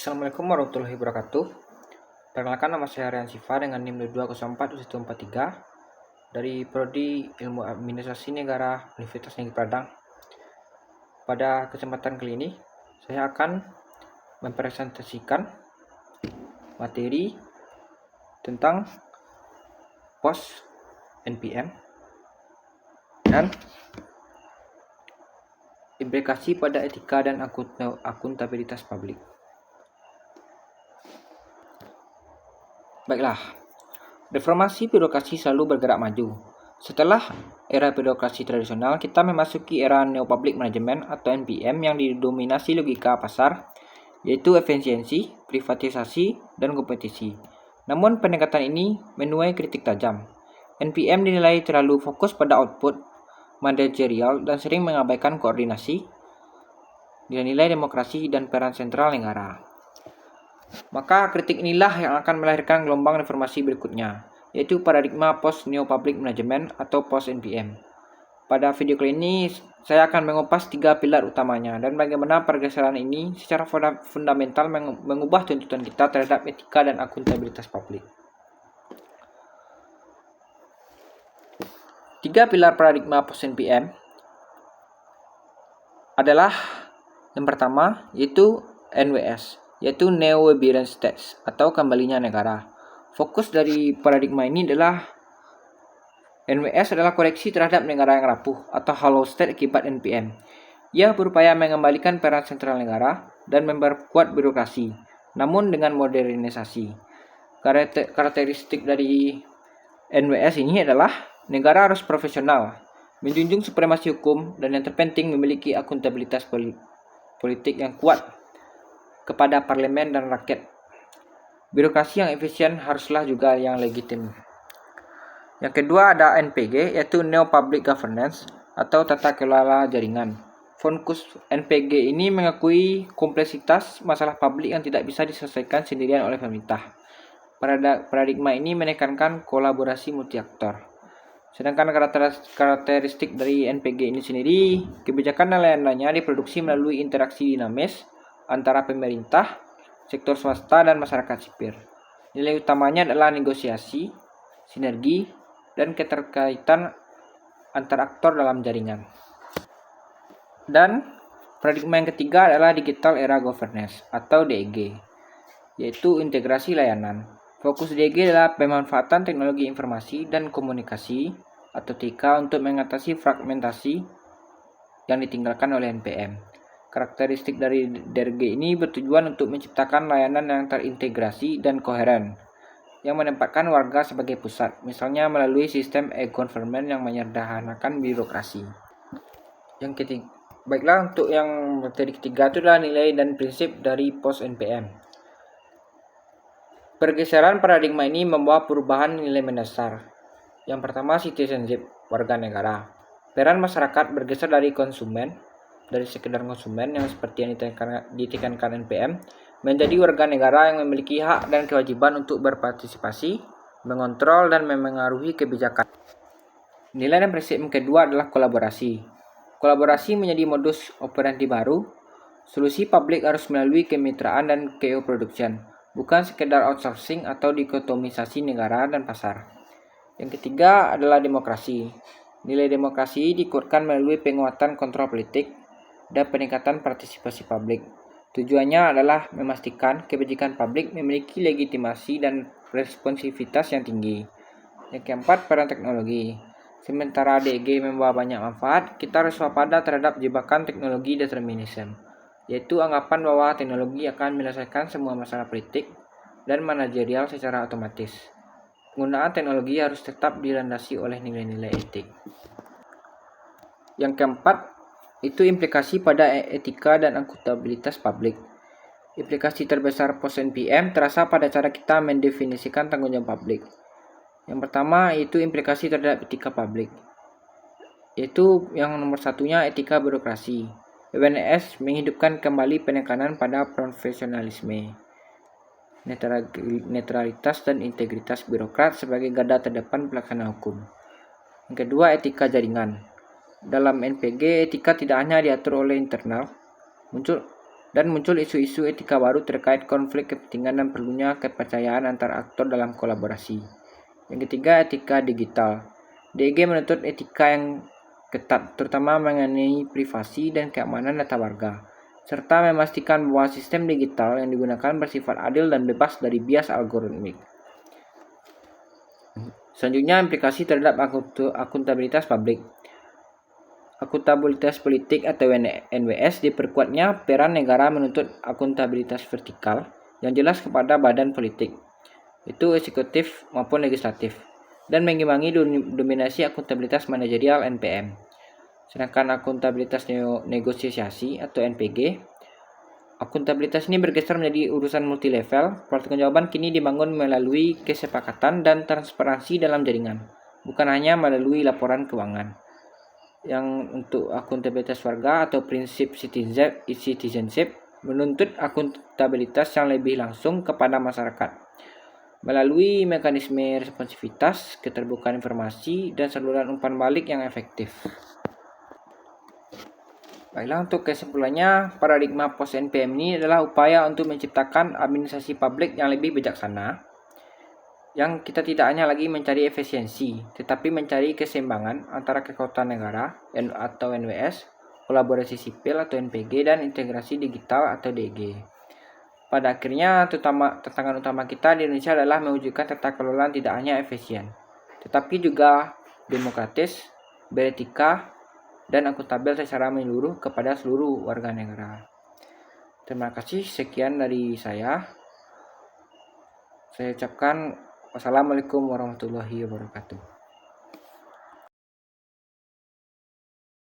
Assalamualaikum warahmatullahi wabarakatuh. Perkenalkan, nama saya Rian Siva dengan NIM 2204-143 dari Prodi Ilmu Administrasi Negara Universitas Negeri Padang. Pada kesempatan kali ini, saya akan mempresentasikan materi tentang pos NPM dan implikasi pada etika dan akuntabilitas publik. Baiklah, reformasi birokrasi selalu bergerak maju. Setelah era birokrasi tradisional, kita memasuki era neo-public management atau NPM yang didominasi logika pasar, yaitu efisiensi, privatisasi, dan kompetisi. Namun pendekatan ini menuai kritik tajam. NPM dinilai terlalu fokus pada output manajerial dan sering mengabaikan koordinasi, nilai-nilai demokrasi, dan peran sentral negara. Maka kritik inilah yang akan melahirkan gelombang reformasi berikutnya, yaitu paradigma post neo-public management atau post NPM. Pada video kali ini, saya akan mengupas 3 pilar utamanya dan bagaimana pergeseran ini secara fundamental mengubah tuntutan kita terhadap etika dan akuntabilitas publik. 3 pilar paradigma post NPM adalah yang pertama, yaitu NWS, yaitu Neo-Weberian States atau kembalinya negara. Fokus dari paradigma ini adalah NWS adalah koreksi terhadap negara yang rapuh atau hollow state akibat NPM. Ia berupaya mengembalikan peran sentral negara dan memperkuat birokrasi, namun dengan modernisasi. Karakteristik dari NWS ini adalah negara harus profesional, menjunjung supremasi hukum, dan yang terpenting memiliki akuntabilitas politik yang kuat kepada parlemen dan rakyat. Birokrasi yang efisien haruslah juga yang legitim. Yang kedua ada NPG, yaitu Neo Public Governance atau tata kelola jaringan. Fokus NPG ini mengakui kompleksitas masalah publik yang tidak bisa diselesaikan sendirian oleh pemerintah. Paradigma ini menekankan kolaborasi multi aktor. Sedangkan karakteristik dari NPG ini sendiri, kebijakan dan lain-lainnya diproduksi melalui interaksi dinamis antara pemerintah, sektor swasta, dan masyarakat sipil. Nilai utamanya adalah negosiasi, sinergi, dan keterkaitan antar aktor dalam jaringan. Dan paradigma yang ketiga adalah Digital Era Governance atau DEG, yaitu integrasi layanan. Fokus DEG adalah pemanfaatan teknologi informasi dan komunikasi atau TIK untuk mengatasi fragmentasi yang ditinggalkan oleh NPM. Karakteristik dari DEG ini bertujuan untuk menciptakan layanan yang terintegrasi dan koheren, yang menempatkan warga sebagai pusat, misalnya melalui sistem e-government yang menyederhanakan birokrasi. Yang ketiga, baiklah, untuk yang materi ketiga itu adalah nilai dan prinsip dari post NPM. Pergeseran paradigma ini membawa perubahan nilai mendasar. Yang pertama, citizenship, warga negara. Peran masyarakat bergeser dari sekedar konsumen yang seperti yang ditekankan NPM, menjadi warga negara yang memiliki hak dan kewajiban untuk berpartisipasi, mengontrol, dan memengaruhi kebijakan. Nilai dan prinsip yang kedua adalah kolaborasi. Kolaborasi menjadi modus operandi baru. Solusi publik harus melalui kemitraan dan co-production, bukan sekedar outsourcing atau dikotomisasi negara dan pasar. Yang ketiga adalah demokrasi. Nilai demokrasi dikuatkan melalui penguatan kontrol politik dan peningkatan partisipasi publik. Tujuannya adalah memastikan kebijakan publik memiliki legitimasi dan responsivitas yang tinggi. Yang keempat, peran teknologi. Sementara DEG membawa banyak manfaat, kita harus waspada terhadap jebakan teknologi determinisme, yaitu anggapan bahwa teknologi akan menyelesaikan semua masalah politik dan manajerial secara otomatis. Penggunaan teknologi harus tetap dilandasi oleh nilai-nilai etik. Yang keempat, itu implikasi pada etika dan akuntabilitas publik. Implikasi terbesar post NPM terasa pada cara kita mendefinisikan tanggung jawab publik. Yang pertama, itu implikasi terhadap etika publik, yaitu yang nomor satunya etika birokrasi. WNS menghidupkan kembali penekanan pada profesionalisme, netralitas, dan integritas birokrat sebagai garda terdepan pelaksana hukum. Yang kedua, etika jaringan. Dalam NPG, etika tidak hanya diatur oleh internal, muncul dan muncul isu-isu etika baru terkait konflik kepentingan dan perlunya kepercayaan antar aktor dalam kolaborasi. Yang ketiga, etika digital. DG menuntut etika yang ketat, terutama mengenai privasi dan keamanan data warga, serta memastikan bahwa sistem digital yang digunakan bersifat adil dan bebas dari bias algoritmik. Selanjutnya, implikasi terhadap akuntabilitas publik. Akuntabilitas politik atau NWS diperkuatnya peran negara menuntut akuntabilitas vertikal yang jelas kepada badan politik, itu eksekutif maupun legislatif, dan mengimbangi dominasi akuntabilitas manajerial NPM. Sedangkan akuntabilitas negosiasi atau NPG, akuntabilitas ini bergeser menjadi urusan multilevel. Pertanggungjawaban kini dibangun melalui kesepakatan dan transparansi dalam jaringan, bukan hanya melalui laporan keuangan. Yang untuk akuntabilitas warga atau prinsip citizenship menuntut akuntabilitas yang lebih langsung kepada masyarakat melalui mekanisme responsivitas, keterbukaan informasi, dan saluran umpan balik yang efektif. Baiklah, untuk kesimpulannya, paradigma post NPM ini adalah upaya untuk menciptakan administrasi publik yang lebih bijaksana, yang kita tidak hanya lagi mencari efisiensi, tetapi mencari keseimbangan antara kekuatan negara atau NWS, kolaborasi sipil atau NPG, dan integrasi digital atau DG. Pada akhirnya, tantangan utama kita di Indonesia adalah mewujudkan tata kelola tidak hanya efisien, tetapi juga demokratis, beretika, dan akuntabel secara menyeluruh kepada seluruh warga negara. Terima kasih, sekian dari saya. Saya ucapkan wassalamualaikum warahmatullahi wabarakatuh.